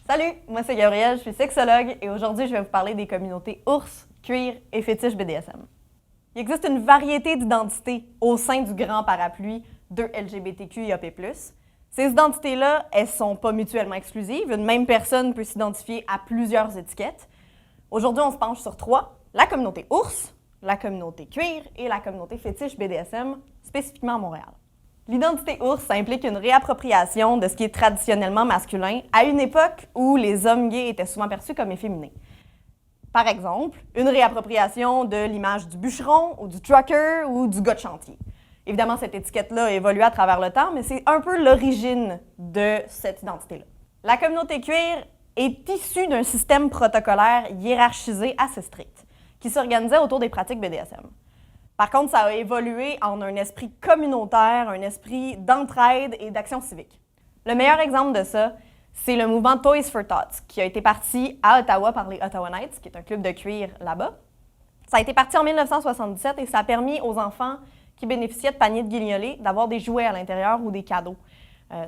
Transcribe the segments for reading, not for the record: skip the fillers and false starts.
Salut, moi c'est Gabrielle, je suis sexologue et aujourd'hui je vais vous parler des communautés ours, cuir et fétiche BDSM. Il existe une variété d'identités au sein du grand parapluie de LGBTQIAP+. Ces identités-là, elles ne sont pas mutuellement exclusives. Une même personne peut s'identifier à plusieurs étiquettes. Aujourd'hui, on se penche sur 3, la communauté ours, la communauté cuir et la communauté fétiche BDSM, spécifiquement à Montréal. L'identité ours, ça implique une réappropriation de ce qui est traditionnellement masculin à une époque où les hommes gays étaient souvent perçus comme efféminés. Par exemple, une réappropriation de l'image du bûcheron ou du trucker ou du gars de chantier. Évidemment, cette étiquette-là a évolué à travers le temps, mais c'est un peu l'origine de cette identité-là. La communauté cuir est issue d'un système protocolaire hiérarchisé assez strict, qui s'organisait autour des pratiques BDSM. Par contre, ça a évolué en un esprit communautaire, un esprit d'entraide et d'action civique. Le meilleur exemple de ça, c'est le mouvement Toys for Tots, qui a été parti à Ottawa par les Ottawa Knights, qui est un club de cuir là-bas. Ça a été parti en 1977 et ça a permis aux enfants qui bénéficiaient de paniers de guignolés d'avoir des jouets à l'intérieur ou des cadeaux.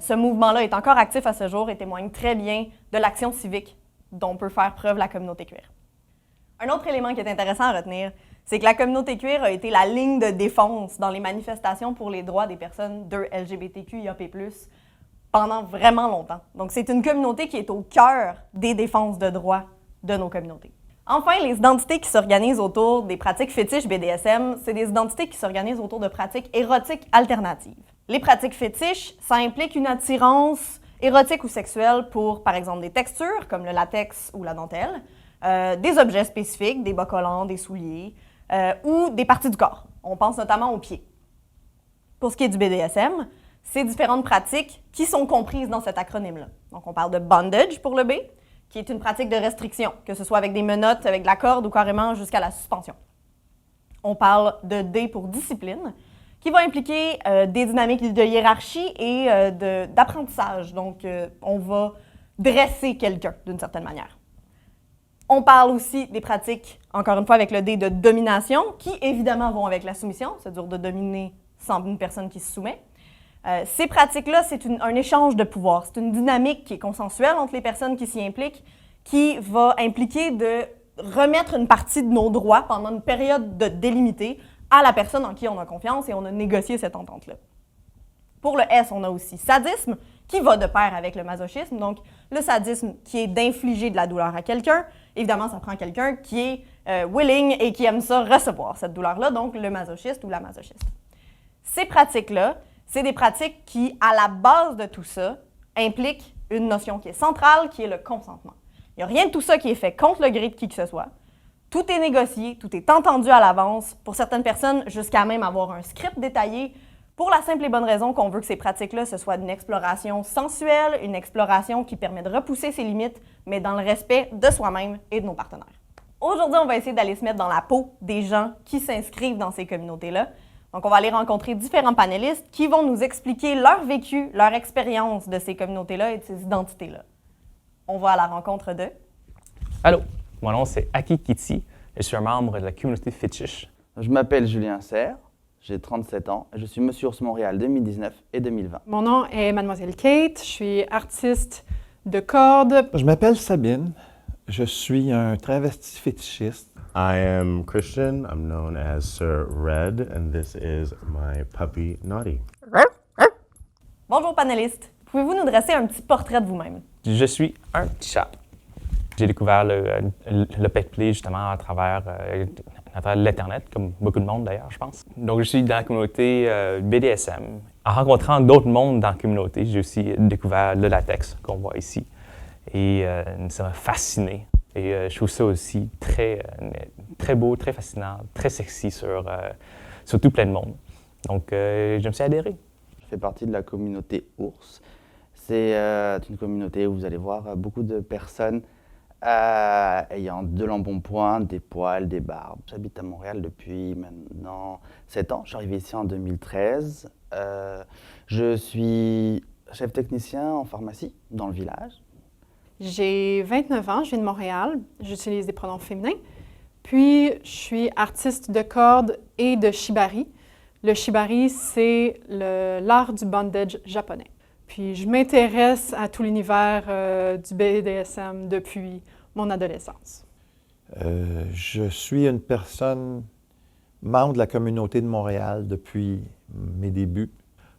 Ce mouvement-là est encore actif à ce jour et témoigne très bien de l'action civique dont peut faire preuve la communauté cuir. Un autre élément qui est intéressant à retenir, c'est que la communauté cuir a été la ligne de défense dans les manifestations pour les droits des personnes de LGBTQIAP+, pendant vraiment longtemps. Donc, c'est une communauté qui est au cœur des défenses de droits de nos communautés. Enfin, les identités qui s'organisent autour des pratiques fétiches BDSM, c'est des identités qui s'organisent autour de pratiques érotiques alternatives. Les pratiques fétiches, ça implique une attirance érotique ou sexuelle pour, par exemple, des textures, comme le latex ou la dentelle, des objets spécifiques, des bas collants, des souliers, ou des parties du corps. On pense notamment aux pieds. Pour ce qui est du BDSM, c'est différentes pratiques qui sont comprises dans cet acronyme-là. Donc, on parle de bondage pour le B, qui est une pratique de restriction, que ce soit avec des menottes, avec de la corde ou carrément jusqu'à la suspension. On parle de D pour discipline, qui va impliquer des dynamiques de hiérarchie et d'apprentissage. Donc, on va dresser quelqu'un d'une certaine manière. On parle aussi des pratiques, encore une fois avec le D, de domination, qui évidemment vont avec la soumission. C'est dur de dominer sans une personne qui se soumet. Ces pratiques-là, c'est un échange de pouvoir. C'est une dynamique qui est consensuelle entre les personnes qui s'y impliquent, qui va impliquer de remettre une partie de nos droits pendant une période délimitée à la personne en qui on a confiance et on a négocié cette entente-là. Pour le S, on a aussi sadisme, qui va de pair avec le masochisme. Donc, le sadisme qui est d'infliger de la douleur à quelqu'un. Évidemment, ça prend quelqu'un qui est willing et qui aime ça recevoir cette douleur-là, donc le masochiste ou la masochiste. Ces pratiques-là, c'est des pratiques qui, à la base de tout ça, impliquent une notion qui est centrale, qui est le consentement. Il n'y a rien de tout ça qui est fait contre le gré de qui que ce soit. Tout est négocié, tout est entendu à l'avance. Pour certaines personnes, jusqu'à même avoir un script détaillé, pour la simple et bonne raison qu'on veut que ces pratiques-là, ce soit une exploration sensuelle, une exploration qui permet de repousser ses limites, mais dans le respect de soi-même et de nos partenaires. Aujourd'hui, on va essayer d'aller se mettre dans la peau des gens qui s'inscrivent dans ces communautés-là. Donc, on va aller rencontrer différents panélistes qui vont nous expliquer leur vécu, leur expérience de ces communautés-là et de ces identités-là. On va à la rencontre de... Allô, mon nom c'est Aki Kiti et je suis un membre de la communauté fétiche. Je m'appelle Julien Serre, j'ai 37 ans et je suis Monsieur Ours Montréal 2019 et 2020. Mon nom est Mademoiselle Kate, je suis artiste de corde. Je m'appelle Sabine, je suis un travesti fétichiste. I am Christian. I'm known as Sir Red, and this is my puppy Naughty. Bonjour panélistes, pouvez-vous nous dresser un petit portrait de vous-même? Je suis un petit chat. J'ai découvert le pet play justement à travers l'Internet, comme beaucoup de monde d'ailleurs, je pense. Donc, je suis dans la communauté BDSM. En rencontrant d'autres mondes dans la communauté, j'ai aussi découvert le latex qu'on voit ici. Et ça m'a fasciné. Et je trouve ça aussi très beau, très fascinant, très sexy sur tout plein de monde. Donc, je me suis adhéré. Je fais partie de la communauté ours. C'est une communauté où vous allez voir beaucoup de personnes ayant de l'embonpoint, des poils, des barbes. J'habite à Montréal depuis maintenant 7 ans. Je suis arrivé ici en 2013. Je suis chef technicien en pharmacie dans le village. J'ai 29 ans, je viens de Montréal, j'utilise des pronoms féminins. Puis, je suis artiste de corde et de shibari. Le shibari, c'est l'art du bondage japonais. Puis je m'intéresse à tout l'univers du BDSM depuis mon adolescence. Je suis une personne membre de la communauté de Montréal depuis mes débuts.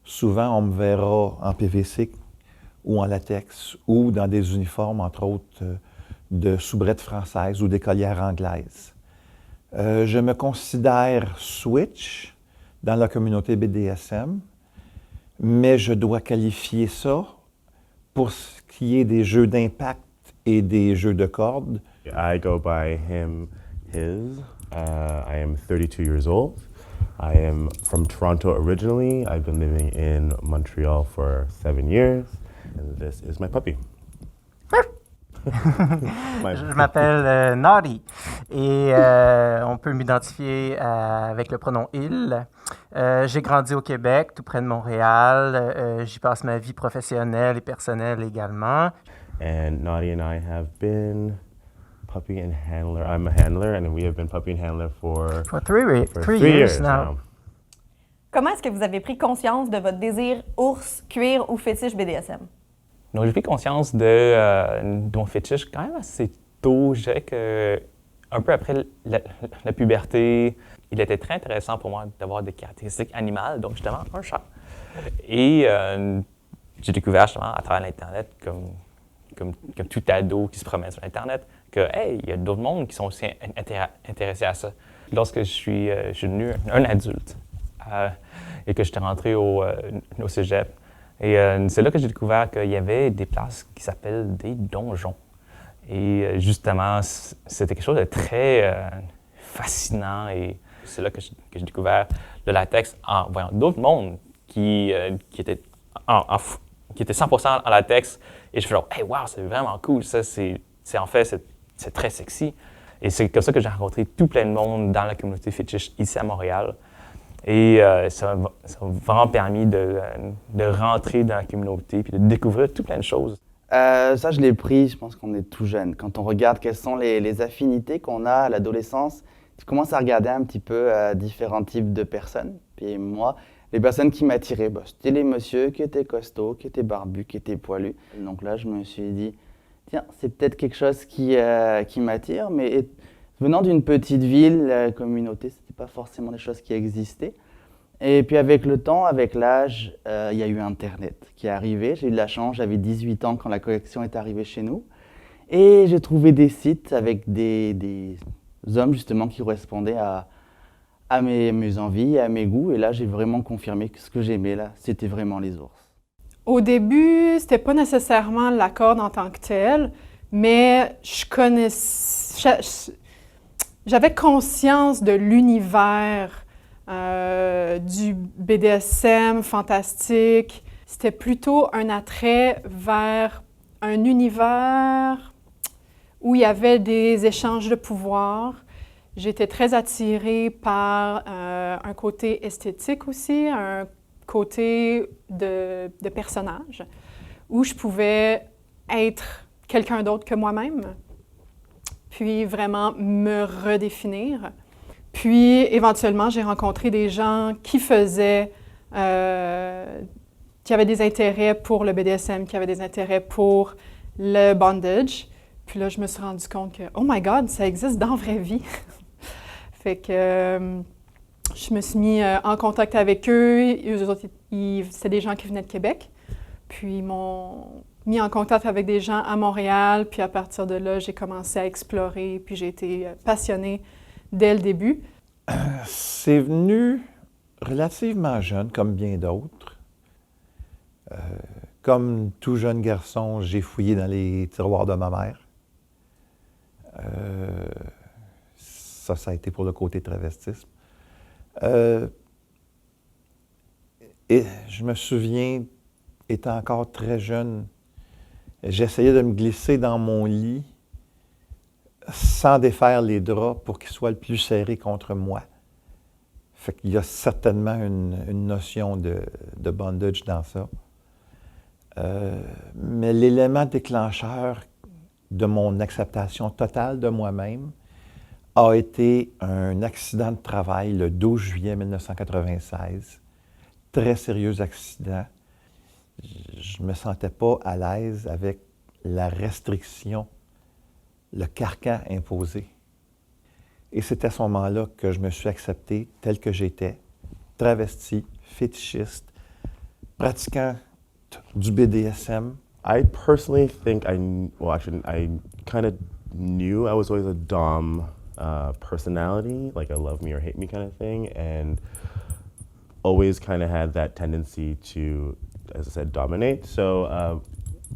Souvent, on me verra en PVC ou en latex ou dans des uniformes, entre autres, de soubrettes françaises ou d'écolières anglaises. Je me considère switch dans la communauté BDSM, mais je dois qualifier ça pour ce qui est des jeux d'impact et des jeux de cordes. I go by him, his. I am 32 years old. I am from Toronto originally. I've been living in Montreal for 7 years. And this is my puppy. Je m'appelle Nari et on peut m'identifier avec le pronom il. J'ai grandi au Québec, tout près de Montréal. J'y passe ma vie professionnelle et personnelle également. And Nari and I have been puppy and handler. I'm a handler, and we have been puppy and handler for three years now. Comment est-ce que vous avez pris conscience de votre désir ours, cuir ou fétiche BDSM? Donc, j'ai pris conscience de mon fétiche quand même assez tôt. Je dirais que un peu après la puberté, il était très intéressant pour moi d'avoir des caractéristiques animales, donc justement un chat. Et j'ai découvert justement à travers l'Internet, comme tout ado qui se promène sur l'Internet, que hey, il y a d'autres mondes qui sont aussi intéressés à ça. Lorsque je suis devenu un adulte et que j'étais rentré au cégep, et c'est là que j'ai découvert qu'il y avait des places qui s'appellent des donjons. Et justement, c'était quelque chose de très fascinant. Et c'est là que j'ai découvert le latex en voyant d'autres mondes qui étaient 100% en latex. Et je me suis dit, hey, wow, c'est vraiment cool. Ça, c'est très sexy. Et c'est comme ça que j'ai rencontré tout plein de monde dans la communauté fétiche ici à Montréal. Et ça m'a vraiment permis de rentrer dans la communauté puis de découvrir tout plein de choses. Ça, je l'ai pris, je pense qu'on est tout jeune. Quand on regarde quelles sont les affinités qu'on a à l'adolescence, tu commences à regarder un petit peu différents types de personnes. Puis moi, les personnes qui m'attiraient, c'était les messieurs qui étaient costauds, qui étaient barbus, qui étaient poilus. Donc là, je me suis dit, tiens, c'est peut-être quelque chose qui m'attire, mais venant d'une petite ville, la communauté, c'était pas forcément des choses qui existaient. Et puis avec le temps, avec l'âge, il y a eu Internet qui est arrivé. J'ai eu de la chance, j'avais 18 ans quand la collection est arrivée chez nous. Et j'ai trouvé des sites avec des hommes justement qui correspondaient à mes envies, à mes goûts. Et là, j'ai vraiment confirmé que ce que j'aimais là, c'était vraiment les ours. Au début, c'était pas nécessairement la corde en tant que telle, mais j'avais conscience de l'univers du BDSM fantastique. C'était plutôt un attrait vers un univers où il y avait des échanges de pouvoir. J'étais très attirée par un côté esthétique aussi, un côté de personnage, où je pouvais être quelqu'un d'autre que moi-même, puis vraiment me redéfinir. Puis, éventuellement, j'ai rencontré des gens qui faisaient, qui avaient des intérêts pour le BDSM, qui avaient des intérêts pour le bondage. Puis là, je me suis rendu compte que, oh my God, ça existe dans la vraie vie. Fait que je me suis mis en contact avec eux. Eux autres, c'était des gens qui venaient de Québec. Puis, ils m'ont mis en contact avec des gens à Montréal. Puis, à partir de là, j'ai commencé à explorer. Puis, j'ai été passionnée dès le début. C'est venu relativement jeune, comme bien d'autres. Comme tout jeune garçon, j'ai fouillé dans les tiroirs de ma mère. Ça a été pour le côté travestisme. Et je me souviens, étant encore très jeune, j'essayais de me glisser dans mon lit sans défaire les draps pour qu'ils soient le plus serrés contre moi. Fait qu'il y a certainement une notion de bondage dans ça. Mais l'élément déclencheur de mon acceptation totale de moi-même a été un accident de travail le 12 juillet 1996. Très sérieux accident je ne me sentais pas à l'aise avec la restriction, le carcan imposé. Et c'est à ce moment-là que je me suis accepté tel que j'étais, travesti, fétichiste, pratiquant du BDSM. I personally think I kind of knew I was always a dom personality, like a love me or hate me kind of thing, and always kind of had that tendency to, as I said, dominate. So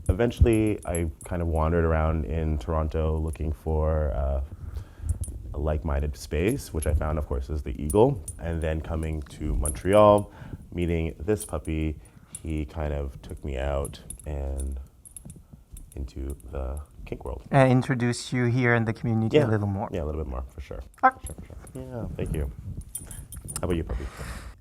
eventually I kind of wandered around in Toronto looking for a like-minded space, which I found, of course, is the Eagle. And then coming to Montreal, meeting this puppy, he kind of took me out and into the kink world. And introduce you here in the community a little more. Yeah, a little bit more, for sure. Ah. For sure. Yeah, thank you. How about you, puppy?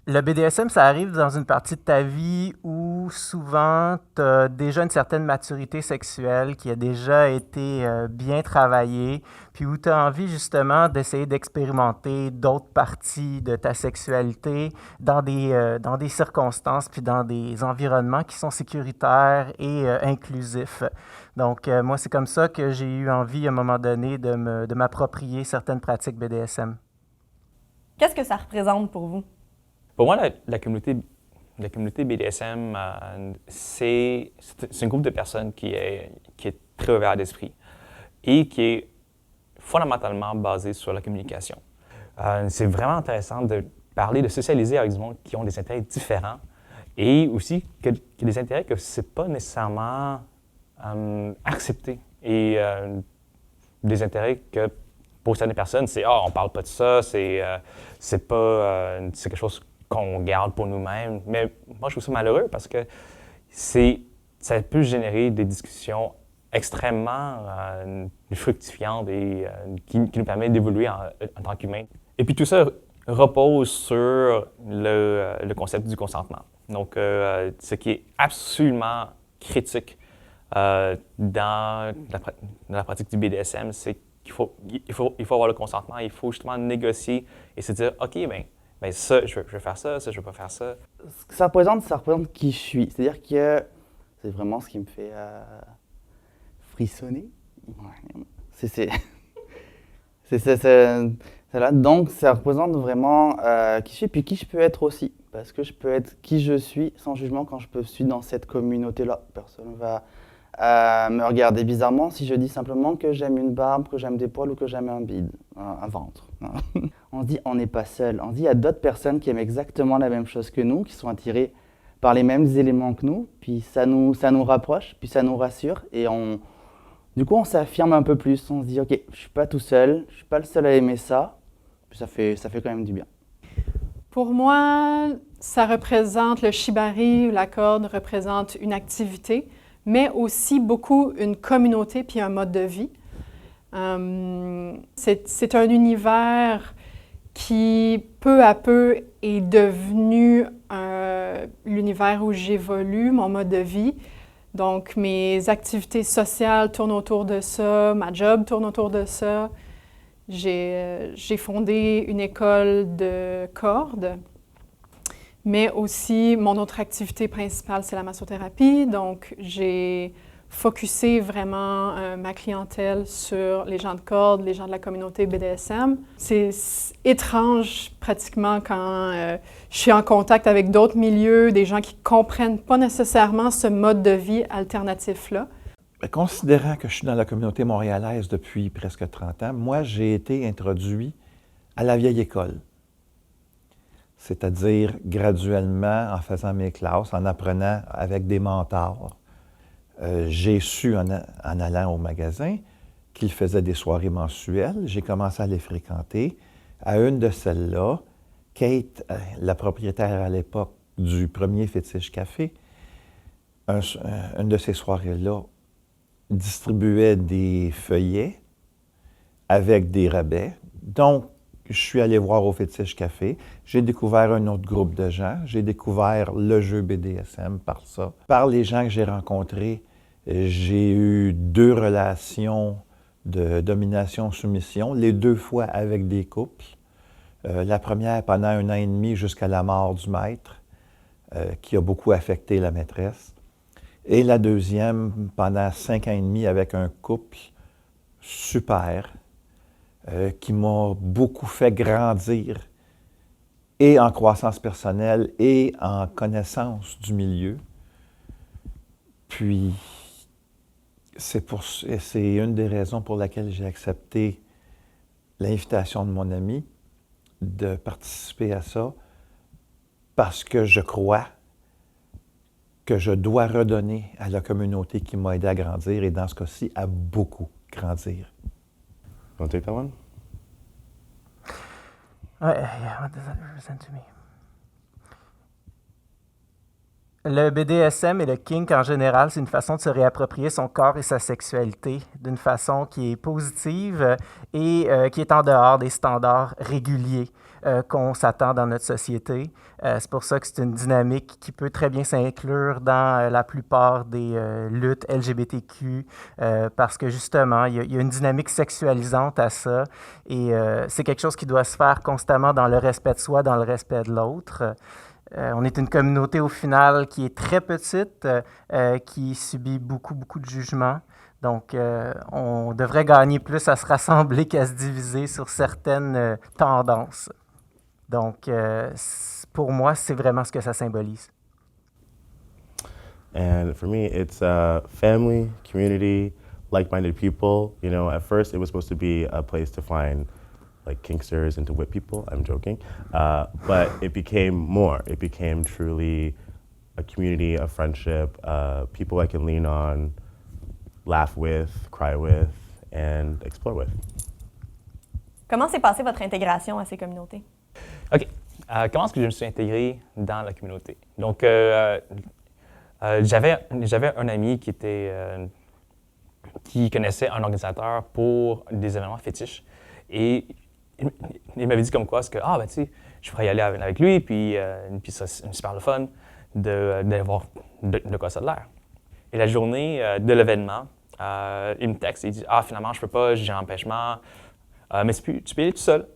Le BDSM, ça arrive dans une partie de ta vie où souvent tu as déjà une certaine maturité sexuelle qui a déjà été bien travaillée, puis où tu as envie justement d'essayer d'expérimenter d'autres parties de ta sexualité dans des circonstances puis dans des environnements qui sont sécuritaires et inclusifs. Donc, moi, c'est comme ça que j'ai eu envie à un moment donné de m'approprier certaines pratiques BDSM. Qu'est-ce que ça représente pour vous? Pour moi, la communauté BDSM, c'est un groupe de personnes qui est très ouvert d'esprit et qui est fondamentalement basé sur la communication. C'est vraiment intéressant de parler, de socialiser avec des gens qui ont des intérêts différents et aussi que des intérêts que ce n'est pas nécessairement accepté et des intérêts que pour certaines personnes, c'est « Ah, on parle pas de ça, c'est quelque chose qu'on garde pour nous-mêmes. » Mais moi, je trouve ça malheureux parce que ça peut générer des discussions extrêmement fructifiantes et qui nous permettent d'évoluer en tant qu'humains. Et puis tout ça repose sur le concept du consentement. Donc, ce qui est absolument critique dans la pratique du BDSM, c'est qu'il faut avoir le consentement, il faut justement négocier et se dire « OK, ben ça, je veux faire ça, je veux pas faire ça. » Ce que ça représente qui je suis. C'est-à-dire que c'est vraiment ce qui me fait frissonner. C'est là. Donc, ça représente vraiment qui je suis, puis qui je peux être aussi. Parce que je peux être qui je suis sans jugement quand je suis dans cette communauté-là. Personne ne va me regarder bizarrement si je dis simplement que j'aime une barbe, que j'aime des poils ou que j'aime un bide, un ventre. On se dit, on n'est pas seul. On se dit, il y a d'autres personnes qui aiment exactement la même chose que nous, qui sont attirées par les mêmes éléments que nous, puis ça nous rapproche, puis ça nous rassure, et du coup, on s'affirme un peu plus. On se dit, OK, je ne suis pas tout seul, je ne suis pas le seul à aimer ça, puis ça fait quand même du bien. Pour moi, ça représente, le shibari, la corde, représente une activité, mais aussi beaucoup une communauté puis un mode de vie. C'est un univers qui, peu à peu, est devenu l'univers où j'évolue, mon mode de vie. Donc, mes activités sociales tournent autour de ça, ma job tourne autour de ça. J'ai fondé une école de cordes, mais aussi mon autre activité principale, c'est la massothérapie. Donc, j'ai focusé vraiment ma clientèle sur les gens de cordes, les gens de la communauté BDSM. C'est étrange pratiquement quand je suis en contact avec d'autres milieux, des gens qui ne comprennent pas nécessairement ce mode de vie alternatif-là. Considérant que je suis dans la communauté montréalaise depuis presque 30 ans, moi, j'ai été introduit à la vieille école. C'est-à-dire graduellement, en faisant mes classes, en apprenant avec des mentors. J'ai su, en allant au magasin, qu'ils faisaient des soirées mensuelles. J'ai commencé à les fréquenter. À une de celles-là, Kate, la propriétaire à l'époque du premier Fétiche Café, une de ces soirées-là, distribuait des feuillets avec des rabais. Donc, je suis allé voir au Fétiche Café. J'ai découvert un autre groupe de gens. J'ai découvert le jeu BDSM par ça. Par les gens que j'ai rencontrés, j'ai eu 2 relations de domination-soumission, les 2 fois avec des couples. La première pendant 1 an et demi jusqu'à la mort du maître, qui a beaucoup affecté la maîtresse. Et la deuxième, pendant 5 ans et demi, avec un couple super, qui m'a beaucoup fait grandir et en croissance personnelle et en connaissance du milieu. Puis, c'est une des raisons pour laquelle j'ai accepté l'invitation de mon ami de participer à ça, parce que je crois que je dois redonner à la communauté qui m'a aidé à grandir, et dans ce cas-ci, à beaucoup grandir. Want to take that one? Yeah, what does that represent to me? Le BDSM et le kink en général, c'est une façon de se réapproprier son corps et sa sexualité d'une façon qui est positive et qui est en dehors des standards réguliers qu'on s'attend dans notre société. C'est pour ça que c'est une dynamique qui peut très bien s'inclure dans la plupart des luttes LGBTQ parce que justement, il y a une dynamique sexualisante à ça et c'est quelque chose qui doit se faire constamment dans le respect de soi, dans le respect de l'autre. On est une communauté au final qui est très petite, qui subit beaucoup de jugements. Donc, on devrait gagner plus à se rassembler qu'à se diviser sur certaines tendances. Donc, pour moi, c'est vraiment ce que ça symbolise. And for me, it's family, community, like-minded people. You know, at first it was supposed to be a place to find like kinksters and to whip people. I'm joking. But it became more. It became truly a community, a friendship, people I can lean on, laugh with, cry with, and explore with. Comment s'est passée votre intégration à ces communautés? OK. Comment est-ce que je me suis intégré dans la communauté? Donc, j'avais un ami qui connaissait un organisateur pour des événements fétiches. Et il m'avait dit comme quoi, tu sais, je pourrais y aller avec lui, puis ça, c'est super le fun de voir de quoi ça a l'air. Et la journée de l'événement, il me texte, il dit « finalement, je peux pas, j'ai un empêchement, mais tu peux y aller tout seul. »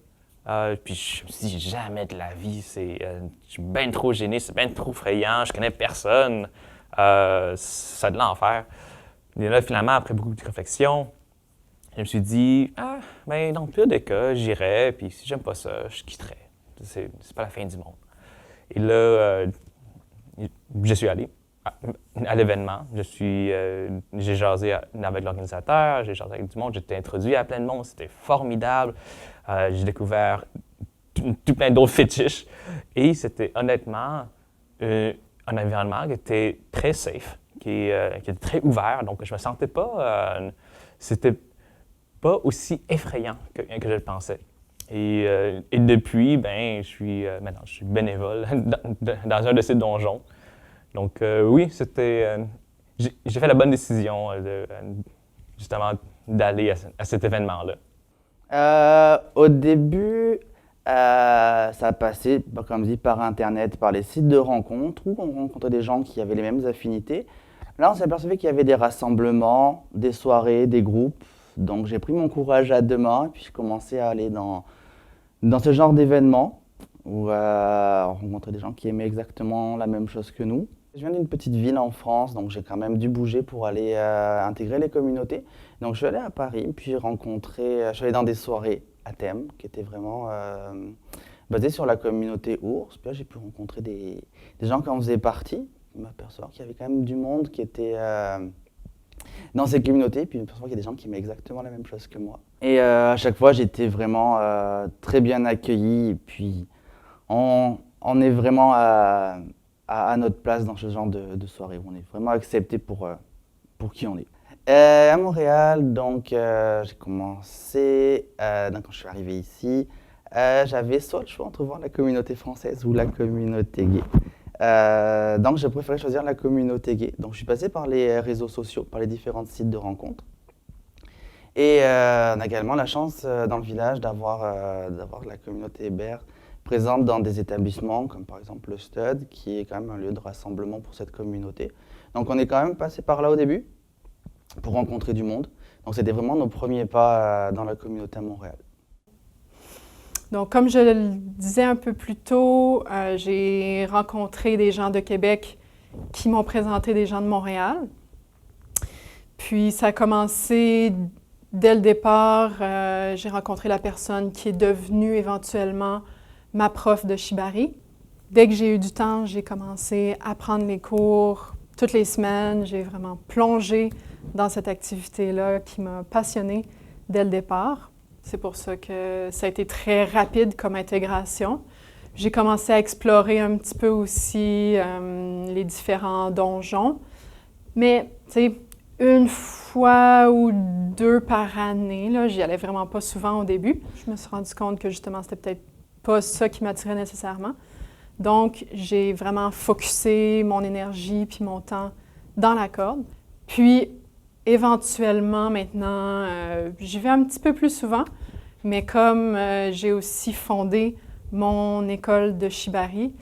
Puis je me suis dit « Jamais de la vie, je suis bien trop gêné, c'est bien trop effrayant, je connais personne, c'est de l'enfer. » Et là, finalement, après beaucoup de réflexion, je me suis dit, ben dans le pire des cas, j'irai, puis si j'aime pas ça, je quitterai. C'est pas la fin du monde. Et là, je suis allé à l'événement. J'ai jasé avec l'organisateur, j'ai jasé avec du monde, j'ai été introduit à plein de monde, c'était formidable. J'ai découvert tout plein d'autres fétiches. Et c'était honnêtement un environnement qui était très safe, qui était très ouvert, donc je me sentais pas... c'était pas aussi effrayant que je le pensais. Et depuis, ben, maintenant, je suis bénévole dans un de ces donjons. Donc oui, j'ai fait la bonne décision justement d'aller à cet événement-là. Au début, ça a passé, comme dit, par Internet, par les sites de rencontres, où on rencontrait des gens qui avaient les mêmes affinités. Là, on s'est aperçu qu'il y avait des rassemblements, des soirées, des groupes. Donc j'ai pris mon courage à deux mains et puis j'ai commencé à aller dans ce genre d'événements où on rencontrait des gens qui aimaient exactement la même chose que nous. Je viens d'une petite ville en France, donc j'ai quand même dû bouger pour aller intégrer les communautés. Donc je suis allé à Paris, puis je suis allé dans des soirées à thème qui étaient vraiment basées sur la communauté ours. Puis là j'ai pu rencontrer des gens qui en faisaient partie, m'apercevoir qu'il y avait quand même du monde qui était... dans ces communautés, puis je me perçois qu'il y a des gens qui aimaient exactement la même chose que moi. Et à chaque fois, j'étais vraiment très bien accueilli, et puis on est vraiment à notre place dans ce genre de soirée, où on est vraiment accepté pour qui on est. À Montréal, donc j'ai commencé, donc quand je suis arrivé ici, j'avais soit le choix entre voir la communauté française ou la communauté gay. Donc j'ai préféré choisir la communauté gay. Donc je suis passé par les réseaux sociaux, par les différents sites de rencontres. Et on a également la chance dans le village d'avoir la communauté hébert présente dans des établissements comme par exemple le STUD, qui est quand même un lieu de rassemblement pour cette communauté. Donc on est quand même passé par là au début pour rencontrer du monde. Donc c'était vraiment nos premiers pas dans la communauté à Montréal. Donc, comme je le disais un peu plus tôt, j'ai rencontré des gens de Québec qui m'ont présenté des gens de Montréal. Puis ça a commencé dès le départ. J'ai rencontré la personne qui est devenue éventuellement ma prof de shibari. Dès que j'ai eu du temps, j'ai commencé à prendre les cours toutes les semaines. J'ai vraiment plongé dans cette activité-là qui m'a passionnée dès le départ. C'est pour ça que ça a été très rapide comme intégration. J'ai commencé à explorer un petit peu aussi les différents donjons. Mais, tu sais, une fois ou deux par année, là, j'y allais vraiment pas souvent au début. Je me suis rendu compte que justement, c'était peut-être pas ça qui m'attirait nécessairement. Donc, j'ai vraiment focusé mon énergie puis mon temps dans la corde. Puis, éventuellement, maintenant, j'y vais un petit peu plus souvent, mais comme j'ai aussi fondé mon école de shibari,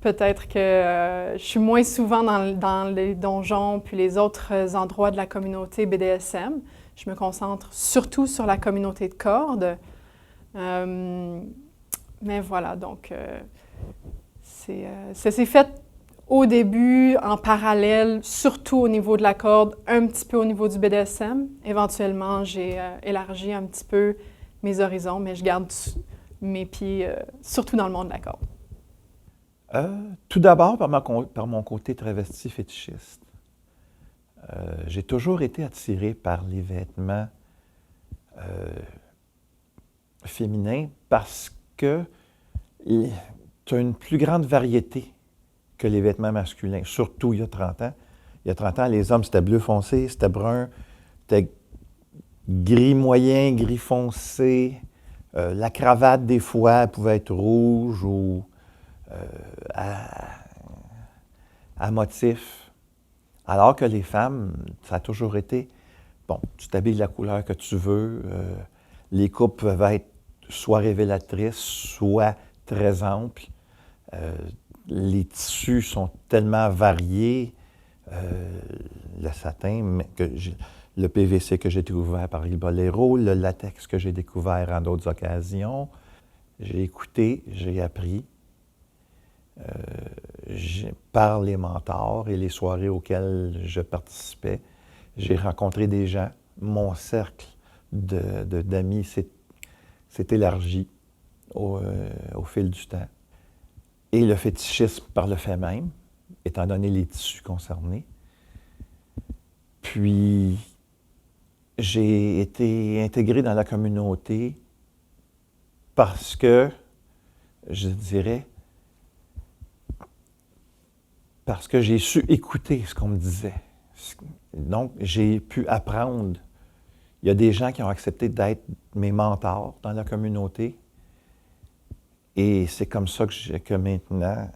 peut-être que je suis moins souvent dans les donjons puis les autres endroits de la communauté BDSM. Je me concentre surtout sur la communauté de corde. Mais voilà, donc ça s'est fait au début en parallèle, surtout au niveau de la corde, un petit peu au niveau du BDSM. Éventuellement, j'ai élargi un petit peu mes horizons, mais je garde mes pieds surtout dans le monde de la corde. Tout d'abord, par mon côté travesti fétichiste. J'ai toujours été attiré par les vêtements féminins parce que tu as une plus grande variété que les vêtements masculins, surtout il y a 30 ans. Il y a 30 ans, les hommes, c'était bleu foncé, c'était brun, c'était gris moyen, gris foncé. La cravate, des fois, elle pouvait être rouge ou à motif. Alors que les femmes, ça a toujours été, bon, tu t'habilles de la couleur que tu veux, les coupes peuvent être soit révélatrices, soit très amples. Les tissus sont tellement variés. Le satin, le PVC que j'ai découvert par Il Bolero, le latex que j'ai découvert en d'autres occasions. J'ai écouté, j'ai appris. Par les mentors et les soirées auxquelles je participais, j'ai rencontré des gens. Mon cercle d'amis s'est élargi au fil du temps. Et le fétichisme par le fait même, étant donné les tissus concernés. Puis, j'ai été intégré dans la communauté parce que, je dirais, parce que j'ai su écouter ce qu'on me disait. Donc, j'ai pu apprendre. Il y a des gens qui ont accepté d'être mes mentors dans la communauté. Et c'est comme ça que maintenant,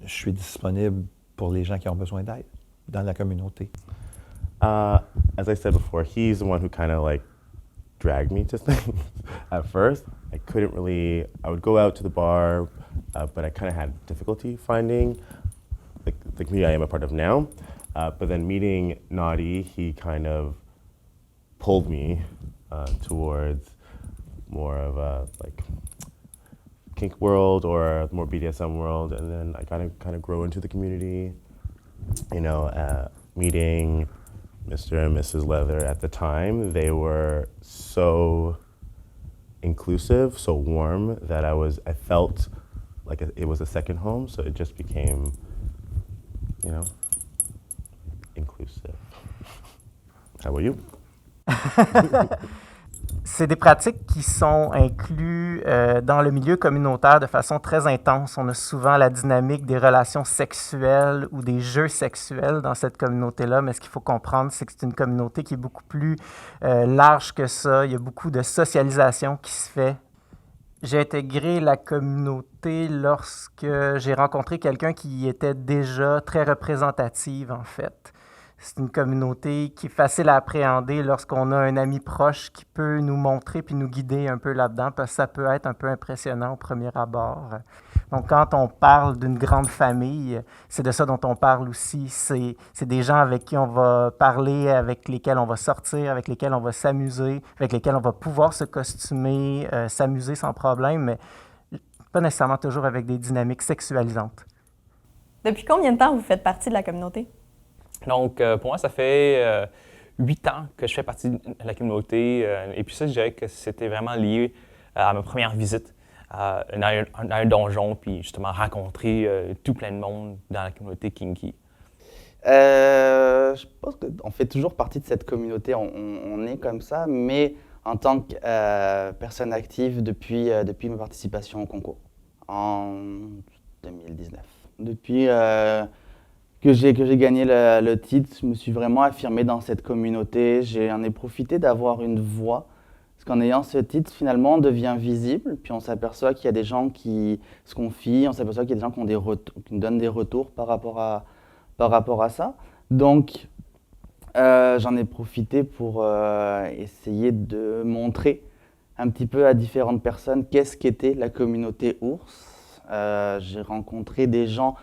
je suis disponible pour les gens qui ont besoin d'aide dans la communauté. As I said before, he's the one who kind of like dragged me to things. At first, I would go out to the bar, but I kind of had difficulty finding the community I am a part of now. But then meeting Nadi, he kind of pulled me towards more of a like kink world or more BDSM world, and then I kind of grow into the community. You know, meeting Mr. and Mrs. Leather at the time, they were so inclusive, so warm that I felt like it was a second home. So it just became, you know, inclusive. How about you? C'est des pratiques qui sont incluses dans le milieu communautaire de façon très intense. On a souvent la dynamique des relations sexuelles ou des jeux sexuels dans cette communauté-là, mais ce qu'il faut comprendre, c'est que c'est une communauté qui est beaucoup plus large que ça. Il y a beaucoup de socialisation qui se fait. J'ai intégré la communauté lorsque j'ai rencontré quelqu'un qui était déjà très représentative, en fait. C'est une communauté qui est facile à appréhender lorsqu'on a un ami proche qui peut nous montrer puis nous guider un peu là-dedans, parce que ça peut être un peu impressionnant au premier abord. Donc, quand on parle d'une grande famille, c'est de ça dont on parle aussi. C'est des gens avec qui on va parler, avec lesquels on va sortir, avec lesquels on va s'amuser, avec lesquels on va pouvoir se costumer, s'amuser sans problème, mais pas nécessairement toujours avec des dynamiques sexualisantes. Depuis combien de temps vous faites partie de la communauté? Donc, pour moi, ça fait 8 ans que je fais partie de la communauté. Et puis ça, je dirais que c'était vraiment lié à ma première visite dans un donjon, puis justement rencontrer tout plein de monde dans la communauté Kinky. Je pense qu'on fait toujours partie de cette communauté, on est comme ça, mais en tant que personne active depuis ma participation au concours en 2019. Depuis que j'ai gagné le titre, je me suis vraiment affirmé dans cette communauté. J'en ai profité d'avoir une voix, parce qu'en ayant ce titre, finalement, on devient visible, puis on s'aperçoit qu'il y a des gens qui se confient, on s'aperçoit qu'il y a des gens qui nous donnent des retours par rapport à ça. Donc, j'en ai profité pour essayer de montrer un petit peu à différentes personnes qu'est-ce qu'était la communauté ours. J'ai rencontré des gens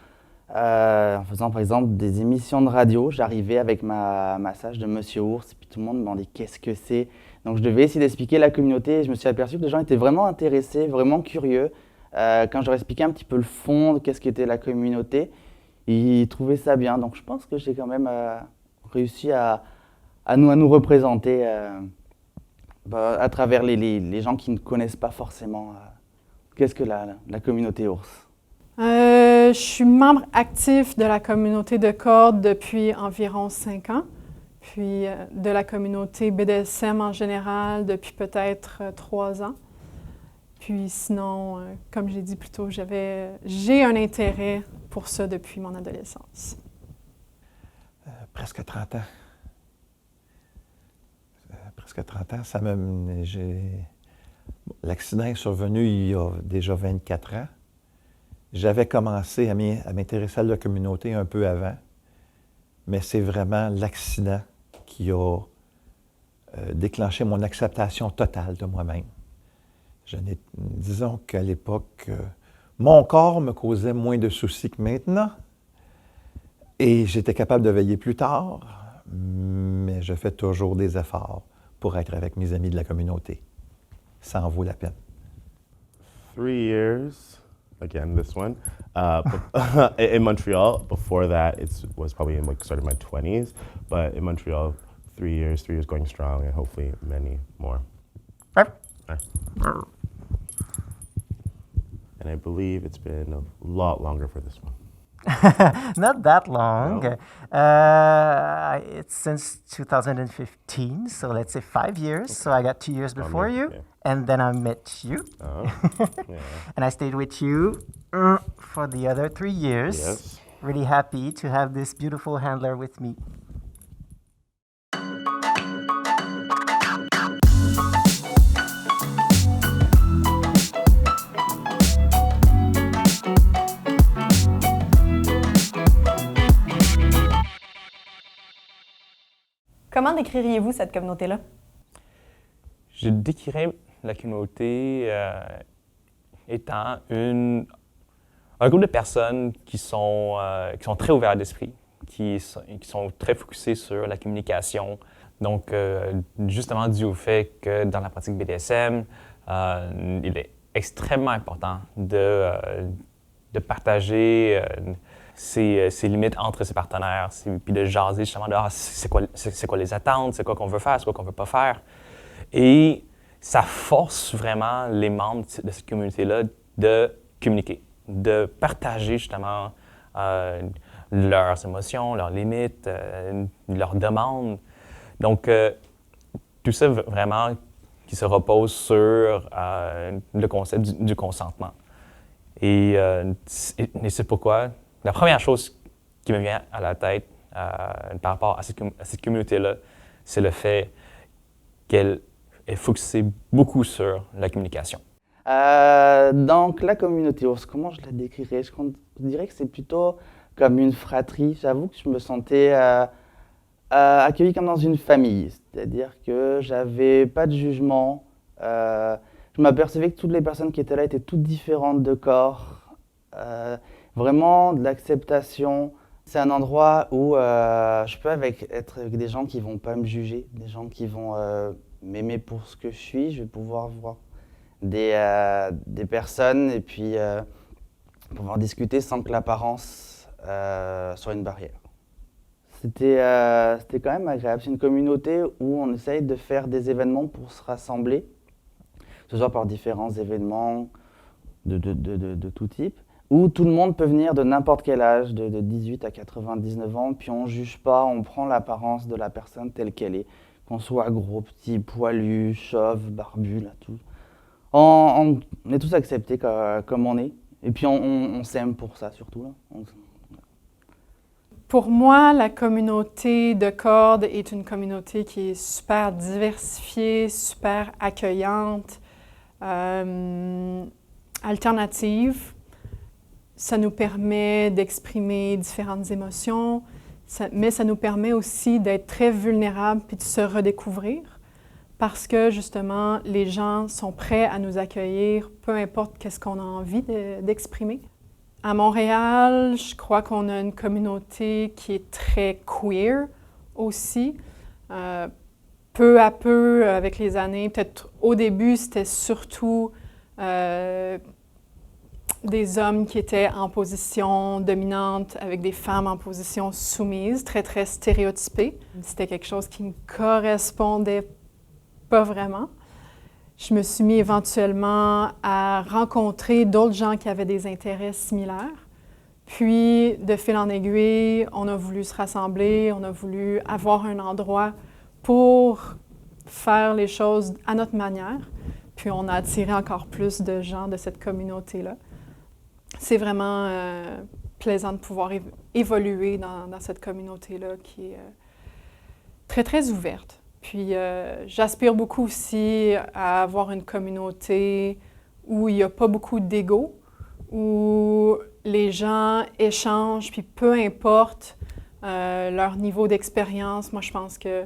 en faisant par exemple des émissions de radio. J'arrivais avec ma sage de Monsieur Ours, puis tout le monde me demandait qu'est-ce que c'est. Donc je devais essayer d'expliquer la communauté et je me suis aperçu que les gens étaient vraiment intéressés, vraiment curieux. Quand je leur expliquais un petit peu le fond de qu'est-ce qu'était la communauté, ils trouvaient ça bien. Donc je pense que j'ai quand même réussi à nous représenter à travers les gens qui ne connaissent pas forcément qu'est-ce que la communauté ours. Je suis membre actif de la communauté de corde depuis environ 5 ans, puis de la communauté BDSM en général depuis peut-être 3 ans. Puis sinon, comme j'ai dit plus tôt, j'ai un intérêt pour ça depuis mon adolescence. Presque 30 ans. Presque 30 ans, l'accident est survenu il y a déjà 24 ans. J'avais commencé à m'intéresser à la communauté un peu avant, mais c'est vraiment l'accident qui a déclenché mon acceptation totale de moi-même. Disons qu'à l'époque, mon corps me causait moins de soucis que maintenant, et j'étais capable de veiller plus tard, mais je fais toujours des efforts pour être avec mes amis de la communauté. Ça en vaut la peine. 3 years. Again, this one, in Montreal. Before that, it was probably in sort of my 20s, but in Montreal, 3 years going strong, and hopefully many more. And I believe it's been a lot longer for this one. Not that long. No. It's since 2015, so let's say 5 years. So I got 2 years before you, yeah. and then I met you. Oh, yeah. And I stayed with you for the other 3 years. Yes. Really happy to have this beautiful handler with me. Comment décririez-vous cette communauté-là? Je décrirais la communauté étant un groupe de personnes qui sont très ouvertes d'esprit, qui sont très focusées sur la communication. Donc, justement dû au fait que dans la pratique BDSM, il est extrêmement important de partager ses limites entre ses partenaires, puis de jaser justement de c'est quoi les attentes, c'est quoi qu'on veut faire, c'est quoi qu'on veut pas faire. Et ça force vraiment les membres de cette communauté-là de communiquer, de partager justement leurs émotions, leurs limites, leurs demandes. Donc, tout ça vraiment qui se repose sur le concept du consentement. Et c'est pourquoi la première chose qui me vient à la tête par rapport à cette communauté-là, c'est le fait qu'elle est focusée beaucoup sur la communication. Donc la communauté ours, comment je la décrirais? Je dirais que c'est plutôt comme une fratrie. J'avoue que je me sentais accueilli comme dans une famille, c'est-à-dire que j'avais pas de jugement. Je m'apercevais que toutes les personnes qui étaient là étaient toutes différentes de corps. Vraiment de l'acceptation. C'est un endroit où je peux être avec des gens qui vont pas me juger, des gens qui vont m'aimer pour ce que je suis. Je vais pouvoir voir des personnes et puis pouvoir discuter sans que l'apparence sur une barrière. C'était quand même agréable. C'est une communauté où on essaye de faire des événements pour se rassembler, que ce soit par différents événements de tout type, où tout le monde peut venir de n'importe quel âge, de 18 à 99 ans, puis on ne juge pas, on prend l'apparence de la personne telle qu'elle est, qu'on soit gros, petit, poilu, chauve, barbu, là, tout. On est tous acceptés comme on est, et puis on s'aime pour ça surtout. Là. Pour moi, la communauté de Cordes est une communauté qui est super diversifiée, super accueillante, alternative. Ça nous permet d'exprimer différentes émotions, mais ça nous permet aussi d'être très vulnérables puis de se redécouvrir parce que justement, les gens sont prêts à nous accueillir, peu importe qu'est-ce qu'on a envie d'exprimer. À Montréal, je crois qu'on a une communauté qui est très queer aussi. Peu à peu, avec les années, peut-être au début, c'était surtout des hommes qui étaient en position dominante avec des femmes en position soumise, très, très stéréotypées. C'était quelque chose qui ne me correspondait pas vraiment. Je me suis mis éventuellement à rencontrer d'autres gens qui avaient des intérêts similaires. Puis, de fil en aiguille, on a voulu se rassembler, on a voulu avoir un endroit pour faire les choses à notre manière. Puis, on a attiré encore plus de gens de cette communauté-là. C'est vraiment plaisant de pouvoir évoluer dans cette communauté-là qui est très, très ouverte. Puis j'aspire beaucoup aussi à avoir une communauté où il n'y a pas beaucoup d'ego, où les gens échangent, puis peu importe leur niveau d'expérience, moi je pense que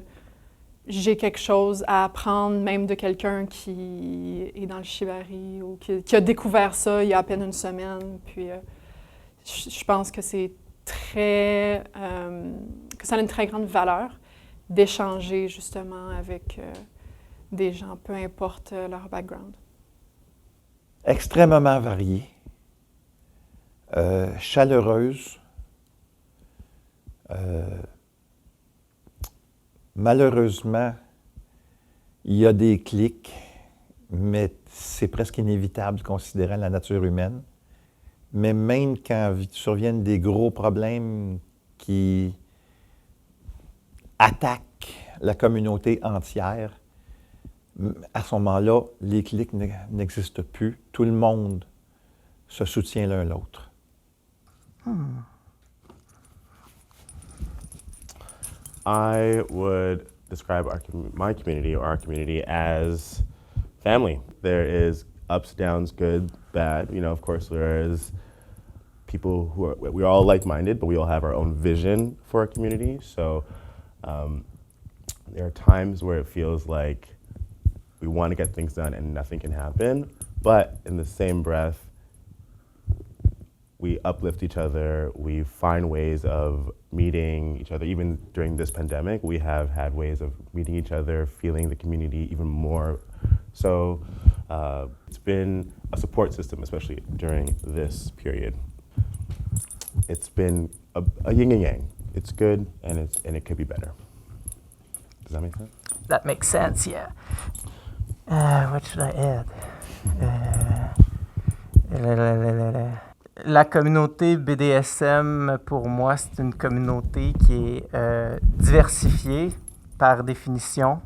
j'ai quelque chose à apprendre même de quelqu'un qui est dans le shibari ou qui a découvert ça il y a à peine une semaine. Puis je pense que c'est très... que ça a une très grande valeur d'échanger justement avec des gens, peu importe leur background. Extrêmement variée, chaleureuse, malheureusement, il y a des clics, mais c'est presque inévitable considérant la nature humaine. Mais même quand surviennent des gros problèmes qui attaquent la communauté entière, à ce moment-là, les clics n'existent plus. Tout le monde se soutient l'un l'autre. I would describe my community or our community as family. There is ups, downs, good, bad. You know, of course, there is people who are, we're all like-minded, but we all have our own vision for our community. So there are times where it feels like we want to get things done and nothing can happen. But in the same breath, we uplift each other, we find ways of meeting each other. Even during this pandemic, we have had ways of meeting each other, feeling the community even more. So it's been a support system, especially during this period. It's been a yin and yang. It's good and it could be better. Does that make sense? That makes sense, yeah. What should I add? La communauté BDSM, pour moi, c'est une communauté qui est diversifiée par définition.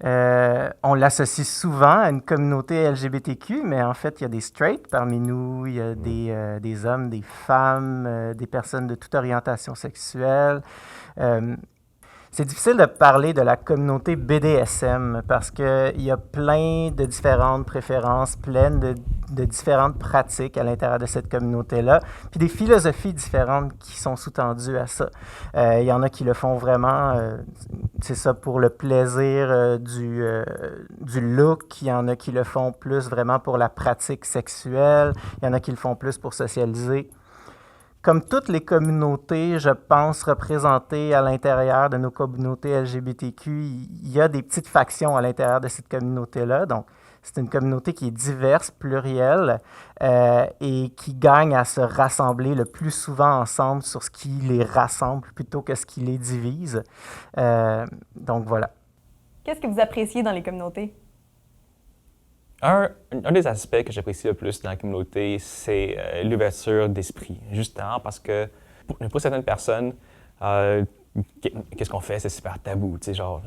On l'associe souvent à une communauté LGBTQ, mais en fait, il y a des straights parmi nous, il y a des hommes, des femmes, des personnes de toute orientation sexuelle. C'est difficile de parler de la communauté BDSM parce qu'il y a plein de différentes préférences, plein de différentes pratiques à l'intérieur de cette communauté-là, puis des philosophies différentes qui sont sous-tendues à ça. Il y en a qui le font vraiment, c'est ça, pour le plaisir du look. Il y en a qui le font plus vraiment pour la pratique sexuelle. Il y en a qui le font plus pour socialiser. Comme toutes les communautés, je pense, représentées à l'intérieur de nos communautés LGBTQ, il y a des petites factions à l'intérieur de cette communauté-là. Donc, C'est une communauté qui est diverse, plurielle, et qui gagne à se rassembler le plus souvent ensemble sur ce qui les rassemble plutôt que ce qui les divise. Donc voilà. Qu'est-ce que vous appréciez dans les communautés? Un des aspects que j'apprécie le plus dans la communauté, c'est l'ouverture d'esprit. Justement parce que pour certaines personnes, qu'est-ce qu'on fait? C'est super tabou. Tu sais, genre,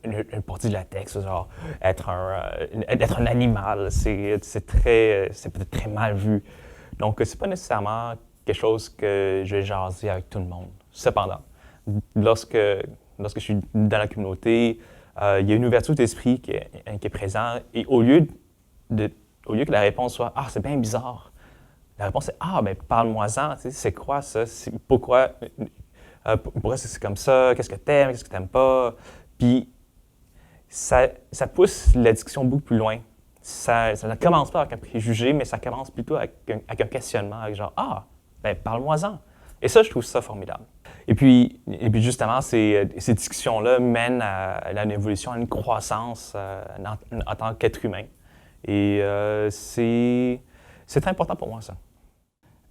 une partie de latex, genre, être un animal, c'est peut-être très mal vu. Donc, c'est pas nécessairement quelque chose que je vais jaser avec tout le monde. Cependant, lorsque je suis dans la communauté, il y a une ouverture d'esprit qui est présente. Et au lieu que la réponse soit « Ah, c'est bien bizarre », la réponse est « Ah, ben parle-moi-en, tu sais, c'est quoi ça? Pourquoi c'est comme ça? Qu'est-ce que t'aimes? Qu'est-ce que t'aimes pas? » Puis ça pousse la discussion beaucoup plus loin. Ça ne commence pas avec un préjugé, mais ça commence plutôt avec un questionnement, avec genre « Ah, ben parle-moi-en ». Et ça, je trouve ça formidable. Et puis justement, ces discussions-là mènent à une évolution, à une croissance en tant qu'être humain. Et c'est très important pour moi, ça.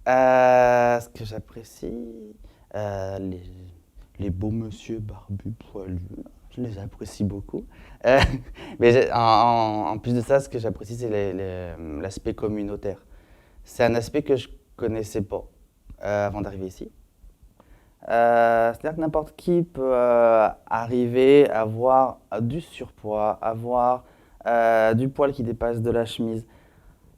Ce que j'apprécie, les beaux monsieur barbus poilus, je les apprécie beaucoup. Mais en plus de ça, ce que j'apprécie, c'est l'aspect communautaire. C'est un aspect que je ne connaissais pas avant d'arriver ici. C'est-à-dire que n'importe qui peut arriver à avoir du surpoids, avoir du poil qui dépasse de la chemise.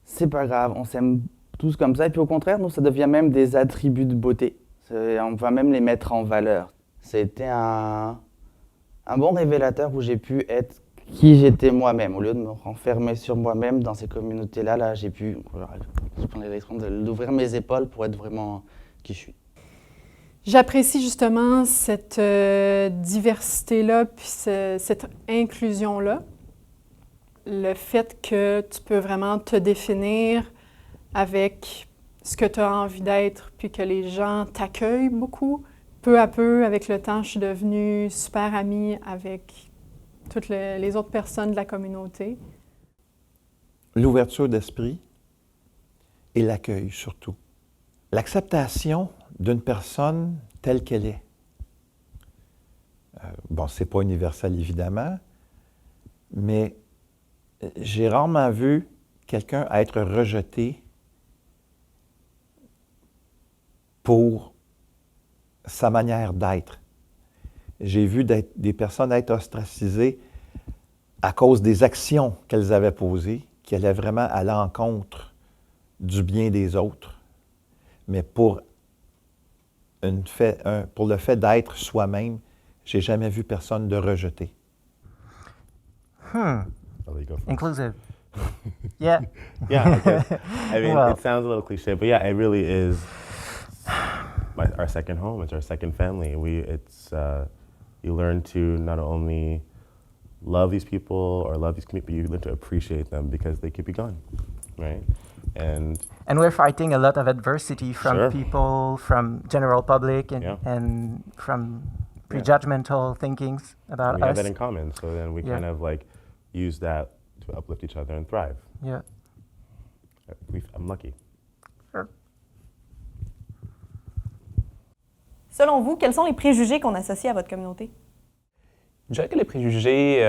C'est pas grave, on s'aime tous comme ça. Et puis au contraire, nous, ça devient même des attributs de beauté. On va même les mettre en valeur. C'était un bon révélateur où j'ai pu être qui j'étais moi-même. Au lieu de me renfermer sur moi-même dans ces communautés-là, j'ai pu prendre l'élection d'ouvrir mes épaules pour être vraiment qui je suis. J'apprécie justement cette diversité-là, puis cette inclusion-là. Le fait que tu peux vraiment te définir avec ce que tu as envie d'être, puis que les gens t'accueillent beaucoup. Peu à peu, avec le temps, je suis devenue super amie avec toutes les autres personnes de la communauté. L'ouverture d'esprit et l'accueil surtout. L'acceptation d'une personne telle qu'elle est. Bon, c'est pas universel évidemment, mais j'ai rarement vu quelqu'un être rejeté pour sa manière d'être. J'ai vu des personnes être ostracisées à cause des actions qu'elles avaient posées, qui allaient vraiment à l'encontre du bien des autres. Mais pour le fait d'être soi-même, j'ai jamais vu personne de rejeté. I'll let you go first. Inclusive. Yeah. Yeah, okay. I mean, Well. it sounds a little cliche, but yeah, it really is our second home. It's our second family. You learn to not only love these people or love these communities, but you learn to appreciate them because they keep you going, right? And we're fighting a lot of adversity from Sure. people, from general public, and, Yeah. and from prejudgmental thinkings about we have us. that in common. So then we Yeah. kind of like use that to uplift each other and thrive. Yeah. I'm lucky. Selon vous, quels sont les préjugés qu'on associe à votre communauté? Je dirais que les préjugés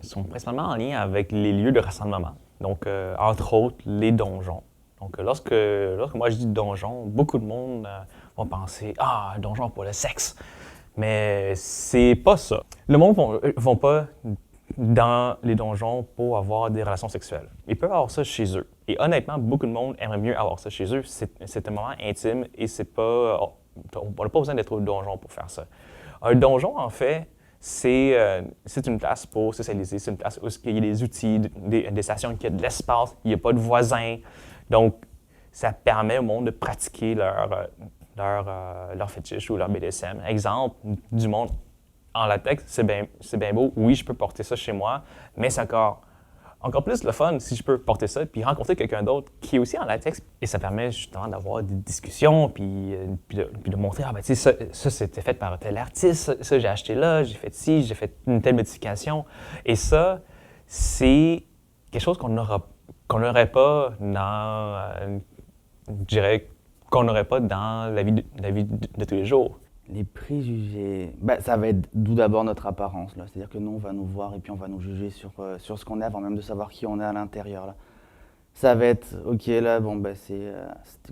sont principalement en lien avec les lieux de rassemblement. Donc, entre autres, les donjons. Donc, lorsque moi je dis donjon, beaucoup de monde vont penser « Ah, un donjon pour le sexe ». Mais c'est pas ça. Le monde vont pas dans les donjons pour avoir des relations sexuelles. Ils peuvent avoir ça chez eux. Et honnêtement, beaucoup de monde aimerait mieux avoir ça chez eux. C'est un moment intime et c'est pas... on n'a pas besoin d'être au donjon pour faire ça. Un donjon, en fait, c'est une place pour socialiser. C'est une place où il y a des outils, des stations, qui a de l'espace, il n'y a pas de voisins. Donc, ça permet au monde de pratiquer leur fétiche ou leur BDSM. Exemple, du monde en latex, c'est bien beau. Oui, je peux porter ça chez moi, mais c'est encore plus le fun si je peux porter ça puis rencontrer quelqu'un d'autre qui est aussi en latex. Et ça permet justement d'avoir des discussions puis de montrer, ah ben tu sais, ça c'était fait par tel artiste, ça j'ai acheté là, j'ai fait ci, j'ai fait une telle modification. Et ça, c'est quelque chose qu'on n'aurait pas dans, je dirais, qu'on n'aurait pas dans la vie de tous les jours. Les préjugés, ça va être d'où d'abord notre apparence, là. C'est-à-dire que nous, on va nous voir et puis on va nous juger sur ce qu'on est avant même de savoir qui on est à l'intérieur, là. Ça va être, ok, là, c'est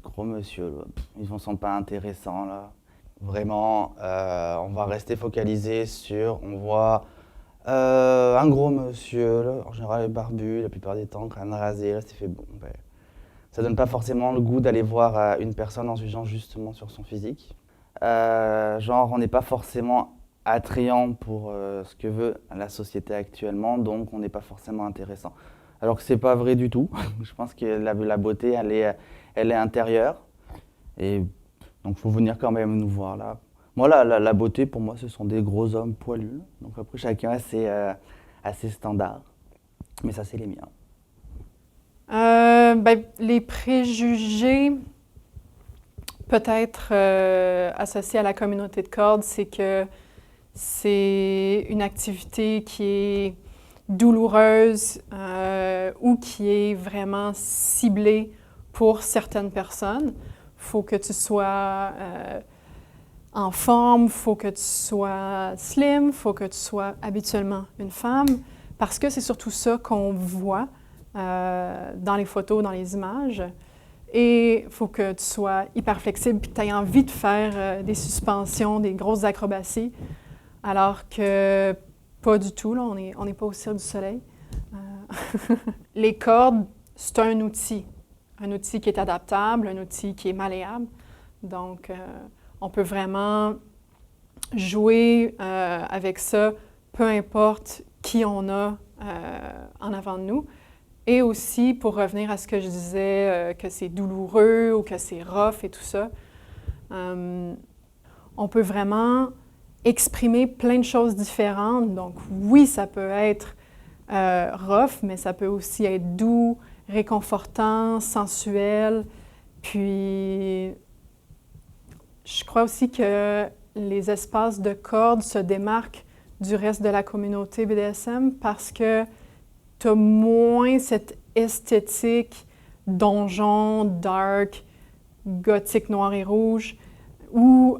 gros monsieur, là. Ils ne sont pas intéressants, là. Vraiment, on va rester focalisé sur, on voit un gros monsieur, là, en général barbu, la plupart des temps, crâne rasé, là, c'est fait bon. Ça donne pas forcément le goût d'aller voir une personne en jugeant justement sur son physique. On n'est pas forcément attrayant pour ce que veut la société actuellement, donc on n'est pas forcément intéressant. Alors que c'est pas vrai du tout. Je pense que la beauté, elle est intérieure. Et donc il faut venir quand même nous voir là. Moi, la beauté, pour moi, ce sont des gros hommes poilus. Donc après, chacun a ses standards. Mais ça, c'est les miens. Les préjugés, peut-être associés à la communauté de cordes, c'est que c'est une activité qui est douloureuse ou qui est vraiment ciblée pour certaines personnes. Il faut que tu sois en forme, il faut que tu sois slim, il faut que tu sois habituellement une femme, parce que c'est surtout ça qu'on voit dans les photos, dans les images. Et il faut que tu sois hyper flexible et que tu aies envie de faire des suspensions, des grosses acrobaties, alors que pas du tout, là, on n'est pas au Cirque du Soleil. Les cordes, c'est un outil qui est adaptable, un outil qui est malléable. Donc, on peut vraiment jouer avec ça, peu importe qui on a en avant de nous. Et aussi, pour revenir à ce que je disais, que c'est douloureux ou que c'est rough et tout ça, on peut vraiment exprimer plein de choses différentes. Donc oui, ça peut être rough, mais ça peut aussi être doux, réconfortant, sensuel. Puis, je crois aussi que les espaces de cordes se démarquent du reste de la communauté BDSM parce que tu as moins cette esthétique donjon, dark, gothique, noir et rouge, où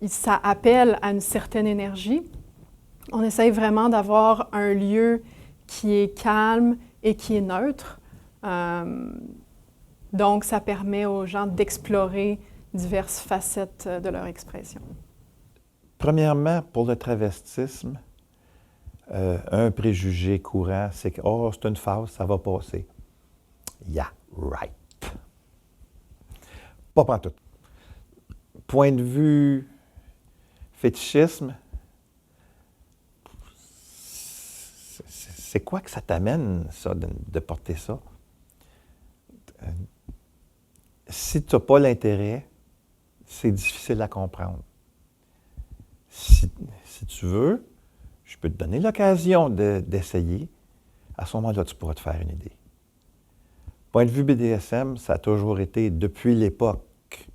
ça appelle à une certaine énergie. On essaye vraiment d'avoir un lieu qui est calme et qui est neutre. Donc, ça permet aux gens d'explorer diverses facettes de leur expression. Premièrement, pour le travestisme, un préjugé courant, c'est que « oh, c'est une phase, ça va passer ». Yeah, right. Pas pantoute. Point de vue fétichisme, c'est quoi que ça t'amène, ça, de porter ça? Si tu n'as pas l'intérêt, c'est difficile à comprendre. Si tu veux, je peux te donner l'occasion d'essayer. À ce moment-là, tu pourras te faire une idée. Point de vue BDSM, ça a toujours été, depuis l'époque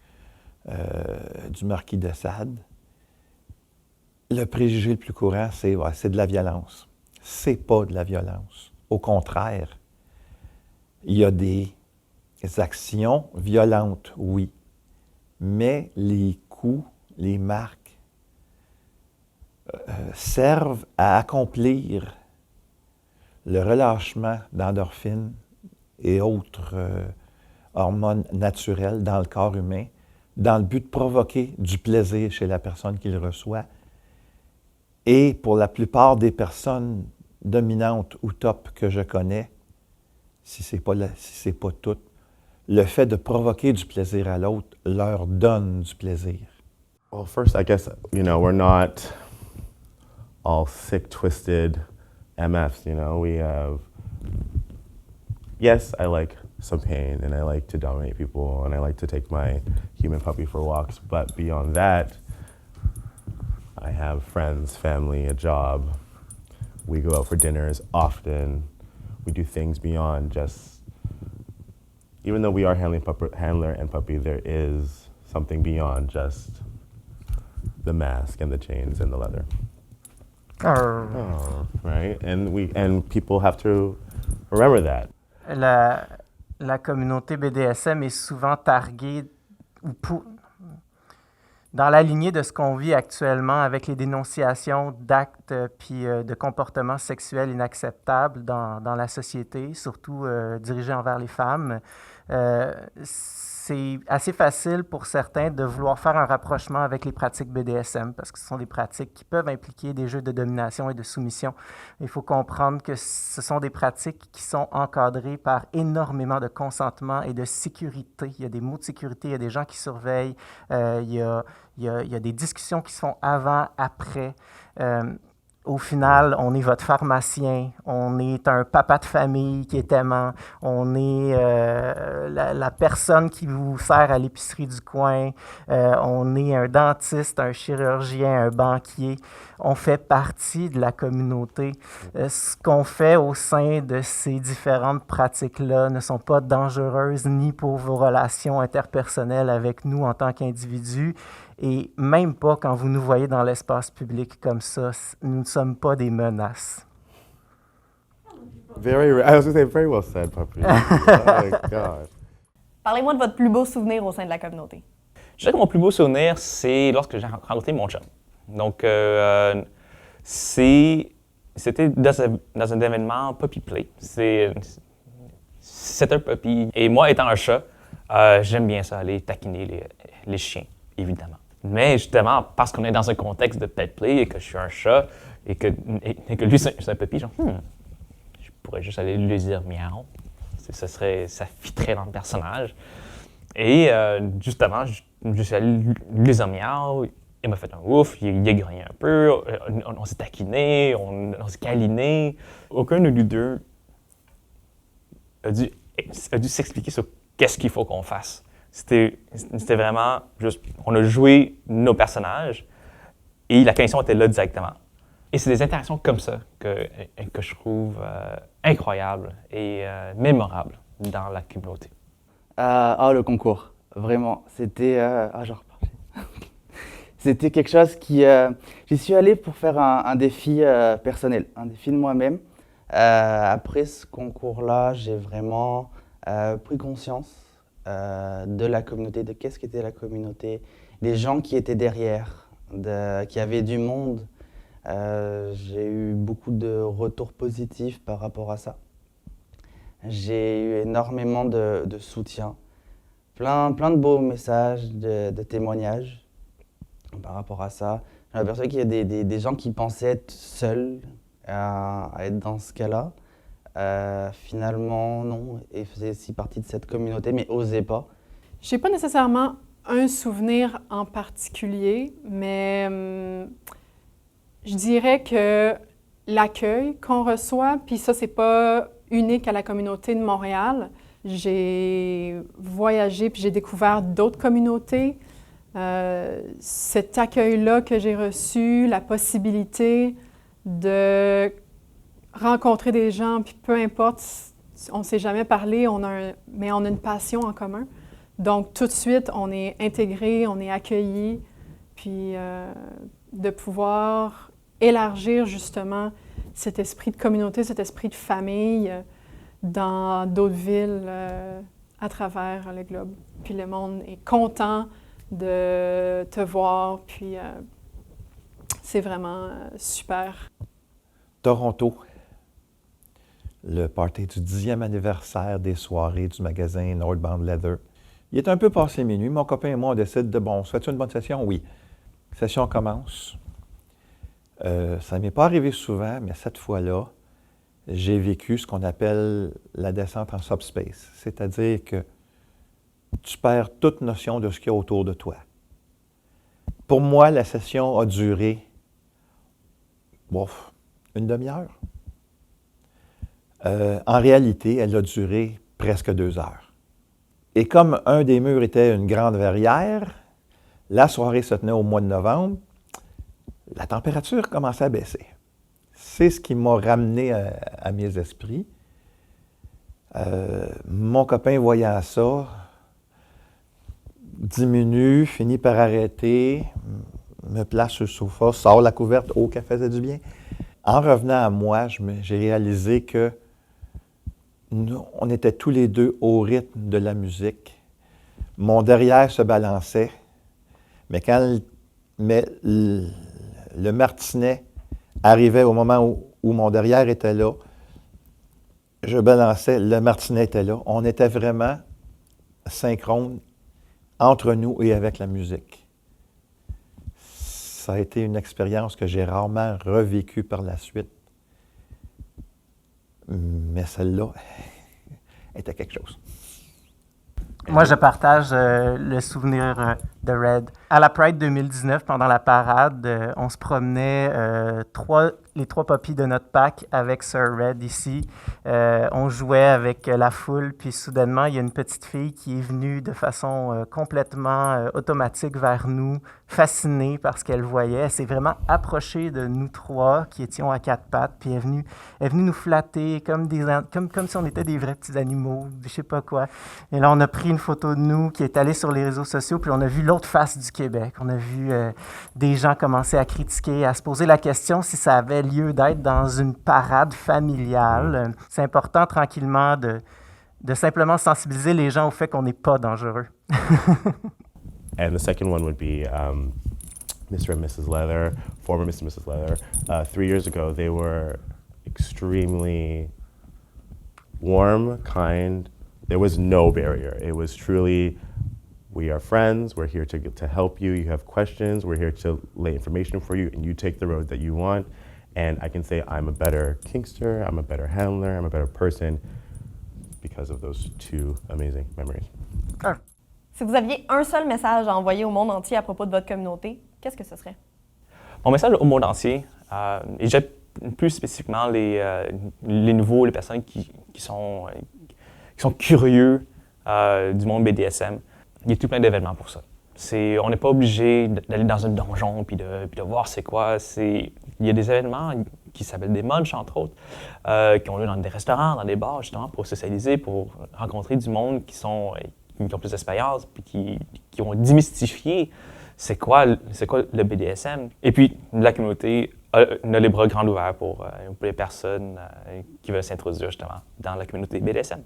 du marquis de Sade, le préjugé le plus courant, c'est de la violence. C'est pas de la violence. Au contraire, il y a des actions violentes, oui, mais les coups, les marques, servent à accomplir le relâchement d'endorphines et autres hormones naturelles dans le corps humain, dans le but de provoquer du plaisir chez la personne qui le reçoit. Et pour la plupart des personnes dominantes ou top que je connais, si ce n'est pas toutes, le fait de provoquer du plaisir à l'autre leur donne du plaisir. Well, first, I guess, we're not all sick, twisted MFs, We have, yes, I like some pain, and I like to dominate people, and I like to take my human puppy for walks, but beyond that, I have friends, family, a job. We go out for dinners often. We do things beyond just, even though we are handler and puppy, there is something beyond just the mask and the chains and the leather. Arr. Oh, right. And people have to remember that. La communauté BDSM est souvent targuée dans la lignée de ce qu'on vit actuellement avec les dénonciations d'actes puis de comportements sexuels inacceptables dans la société, surtout dirigés envers les femmes. C'est assez facile pour certains de vouloir faire un rapprochement avec les pratiques BDSM parce que ce sont des pratiques qui peuvent impliquer des jeux de domination et de soumission. Il faut comprendre que ce sont des pratiques qui sont encadrées par énormément de consentement et de sécurité. Il y a des mots de sécurité, il y a des gens qui surveillent, il y a des discussions qui se font avant, après. Au final, on est votre pharmacien, on est un papa de famille qui est aimant, on est la personne qui vous sert à l'épicerie du coin, on est un dentiste, un chirurgien, un banquier. On fait partie de la communauté. Ce qu'on fait au sein de ces différentes pratiques-là ne sont pas dangereuses ni pour vos relations interpersonnelles avec nous en tant qu'individus, et même pas quand vous nous voyez dans l'espace public comme ça. Nous ne sommes pas des menaces. I was going to say, very well said, Puppy. Oh my God. Parlez-moi de votre plus beau souvenir au sein de la communauté. Je dirais que mon plus beau souvenir, c'est lorsque j'ai rencontré mon chum. Donc, c'était dans un événement Puppy Play. C'est un puppy. Et moi, étant un chat, j'aime bien ça, aller taquiner les chiens, évidemment. Mais justement, parce qu'on est dans un contexte de pet play et que je suis un chat et que lui, c'est un puppy, genre, je pourrais juste aller lui dire miaou. Ça fitterait dans le personnage. Et justement, je suis allé lui dire miaou. Il m'a fait un ouf, il a grogné un peu, on s'est taquiné, on s'est câliné. Aucun de nous deux a dû s'expliquer sur qu'est-ce qu'il faut qu'on fasse. C'était vraiment juste, on a joué nos personnages et la connexion était là directement. Et c'est des interactions comme ça que je trouve incroyables et mémorables dans la communauté. Le concours, vraiment, c'était... j'en reparle. C'était quelque chose qui... J'y suis allé pour faire un défi personnel, un défi de moi-même. Après ce concours-là, j'ai vraiment pris conscience de la communauté, de qu'est-ce qu'était la communauté, les gens qui étaient derrière, qui avaient du monde. J'ai eu beaucoup de retours positifs par rapport à ça. J'ai eu énormément de soutien, plein de beaux messages, de témoignages par rapport à ça. J'ai aperçu qu'il y a des gens qui pensaient être seuls à être dans ce cas-là. Finalement, non, et faisaient aussi partie de cette communauté, mais n'osaient pas. Je n'ai pas nécessairement un souvenir en particulier, mais je dirais que l'accueil qu'on reçoit, puis ça, c'est pas unique à la communauté de Montréal. J'ai voyagé puis j'ai découvert d'autres communautés. Cet accueil-là que j'ai reçu, la possibilité de rencontrer des gens, puis peu importe, on ne s'est jamais parlé, mais on a une passion en commun. Donc, tout de suite, on est intégré, on est accueilli, puis de pouvoir élargir justement cet esprit de communauté, cet esprit de famille dans d'autres villes à travers le globe. Puis le monde est content de te voir, puis c'est vraiment super. Toronto, le party du 10e anniversaire des soirées du magasin Northbound Leather. Il est un peu passé minuit. Mon copain et moi, on décide de, bon, se fait-tu une bonne session? Oui. La session commence. Ça ne m'est pas arrivé souvent, mais cette fois-là, j'ai vécu ce qu'on appelle la descente en subspace. C'est-à-dire que tu perds toute notion de ce qu'il y a autour de toi. Pour moi, la session a duré, une demi-heure. En réalité, elle a duré presque 2 heures. Et comme un des murs était une grande verrière, la soirée se tenait au mois de novembre, la température commençait à baisser. C'est ce qui m'a ramené à mes esprits. Mon copain, voyant ça, diminue, finit par arrêter, me place sur le sofa, sort la couverte, oh, qu'elle faisait du bien. En revenant à moi, j'ai réalisé que on était tous les deux au rythme de la musique. Mon derrière se balançait, mais le martinet arrivait au moment où mon derrière était là, je balançais, le martinet était là. On était vraiment synchrone entre nous et avec la musique. Ça a été une expérience que j'ai rarement revécue par la suite. Mais celle-là était quelque chose. Moi, je partage le souvenir de Red. À la Pride 2019, pendant la parade, on se promenait les trois puppies de notre pack avec Sir Red ici. On jouait avec la foule, puis soudainement, il y a une petite fille qui est venue de façon complètement automatique vers nous, fascinée par ce qu'elle voyait. Elle s'est vraiment approchée de nous trois qui étions à quatre pattes, puis elle est venue nous flatter comme si on était des vrais petits animaux, je sais pas quoi. Et là, on a pris une photo de nous qui est allée sur les réseaux sociaux, puis on a vu l'autre face du Québec. On a vu des gens commencer à critiquer, à se poser la question si ça avait lieu d'être dans une parade familiale. C'est important, tranquillement, de simplement sensibiliser les gens au fait qu'on n'est pas dangereux. And the second one would be Mr. and Mrs. Leather, former Mr. and Mrs. Leather. 3 years ago, they were extremely warm, kind. There was no barrier. It was truly, we are friends, we're here to help you, you have questions, we're here to lay information for you, and you take the road that you want. And I can say I'm a better Kingster, I'm a better handler, I'm a better person because of those two amazing memories. Si vous aviez un seul message à envoyer au monde entier à propos de votre communauté, qu'est-ce que ce serait? Mon message au monde entier, et j'ai plus spécifiquement les nouveaux, les personnes qui sont curieux du monde BDSM, il y a tout plein d'événements pour ça. On n'est pas obligé d'aller dans un donjon puis de voir c'est quoi. Il y a des événements qui s'appellent des munchs, entre autres, qui ont lieu dans des restaurants, dans des bars, justement, pour socialiser, pour rencontrer du monde qui ont plus d'expérience puis qui ont démystifié c'est quoi le BDSM. Et puis, la communauté a les bras grands ouverts pour les personnes qui veulent s'introduire, justement, dans la communauté BDSM.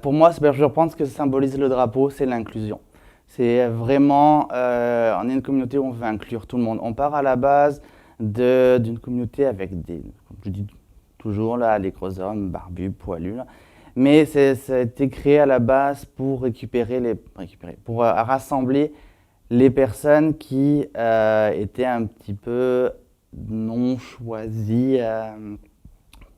Pour moi, je pense ce que symbolise le drapeau, c'est l'inclusion. C'est vraiment, on est une communauté où on veut inclure tout le monde. On part à la base d'une communauté avec comme je dis toujours, là, les gros hommes, barbus, poilus. Là. Mais ça a été créé à la base pour pour rassembler les personnes qui étaient un petit peu non choisies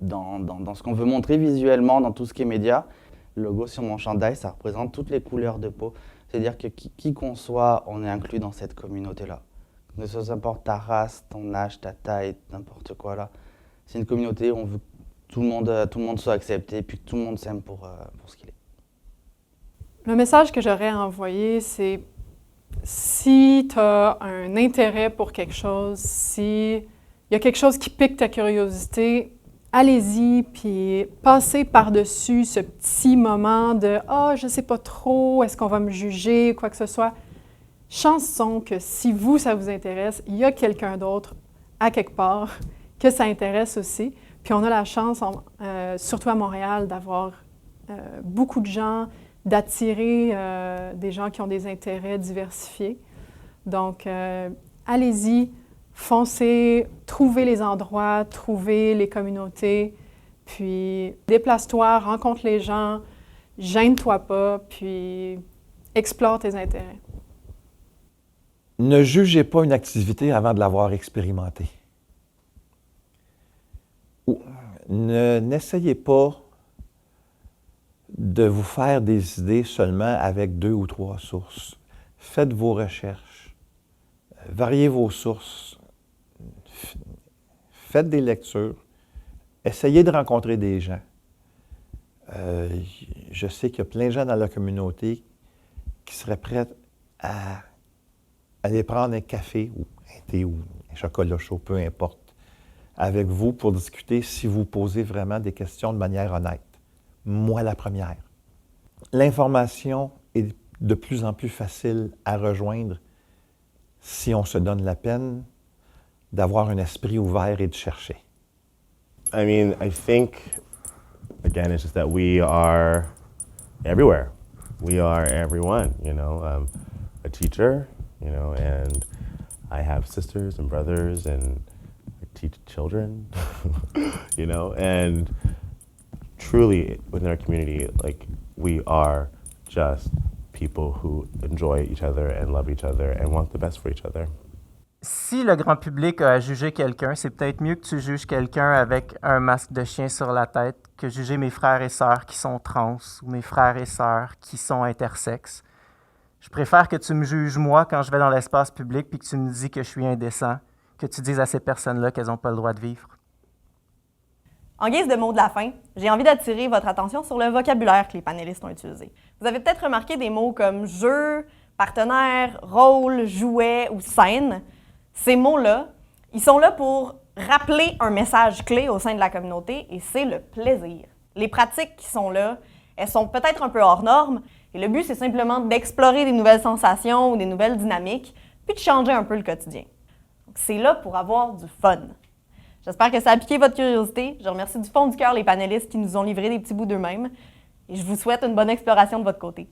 dans ce qu'on veut montrer visuellement, dans tout ce qui est média. Le logo sur mon chandail, ça représente toutes les couleurs de peau. C'est-à-dire que qui qu'on soit, on est inclus dans cette communauté-là. Que ce importe ta race, ton âge, ta taille, n'importe quoi là. C'est une communauté où on veut que tout le monde soit accepté et puis que tout le monde s'aime pour ce qu'il est. Le message que j'aurais à envoyer, c'est si tu as un intérêt pour quelque chose, si il y a quelque chose qui pique ta curiosité, allez-y, puis passez par-dessus ce petit moment de « Ah, je sais pas trop, est-ce qu'on va me juger, quoi que ce soit ». Chanson que si vous, ça vous intéresse, il y a quelqu'un d'autre à quelque part que ça intéresse aussi. Puis on a la chance, surtout à Montréal, d'avoir beaucoup de gens, d'attirer des gens qui ont des intérêts diversifiés. Donc, allez-y, foncez, trouvez les endroits, trouvez les communautés, puis déplace-toi, rencontre les gens, gêne-toi pas, puis explore tes intérêts. Ne jugez pas une activité avant de l'avoir expérimentée. N'essayez pas de vous faire des idées seulement avec 2 ou 3 sources. Faites vos recherches, variez vos sources, faites des lectures, essayez de rencontrer des gens. Je sais qu'il y a plein de gens dans la communauté qui seraient prêts à aller prendre un café ou un thé ou un chocolat chaud, peu importe, avec vous pour discuter si vous posez vraiment des questions de manière honnête. Moi, la première. L'information est de plus en plus facile à rejoindre si on se donne la peine d'avoir un esprit ouvert et de chercher. I mean, I think, again, it's just that we are everywhere. We are everyone, you know. A teacher, you know, and I have sisters and brothers and I teach children, you know, and truly within our community, like, we are just people who enjoy each other and love each other and want the best for each other. Si le grand public a à juger quelqu'un, c'est peut-être mieux que tu juges quelqu'un avec un masque de chien sur la tête que juger mes frères et sœurs qui sont trans ou mes frères et sœurs qui sont intersexes. Je préfère que tu me juges moi quand je vais dans l'espace public puis que tu me dis que je suis indécent, que tu dises à ces personnes-là qu'elles n'ont pas le droit de vivre. En guise de mot de la fin, j'ai envie d'attirer votre attention sur le vocabulaire que les panélistes ont utilisé. Vous avez peut-être remarqué des mots comme jeu, partenaire, rôle, jouet ou scène. Ces mots-là, ils sont là pour rappeler un message clé au sein de la communauté et c'est le plaisir. Les pratiques qui sont là, elles sont peut-être un peu hors normes et le but, c'est simplement d'explorer des nouvelles sensations ou des nouvelles dynamiques puis de changer un peu le quotidien. Donc, c'est là pour avoir du fun. J'espère que ça a piqué votre curiosité. Je remercie du fond du cœur les panélistes qui nous ont livré des petits bouts d'eux-mêmes et je vous souhaite une bonne exploration de votre côté.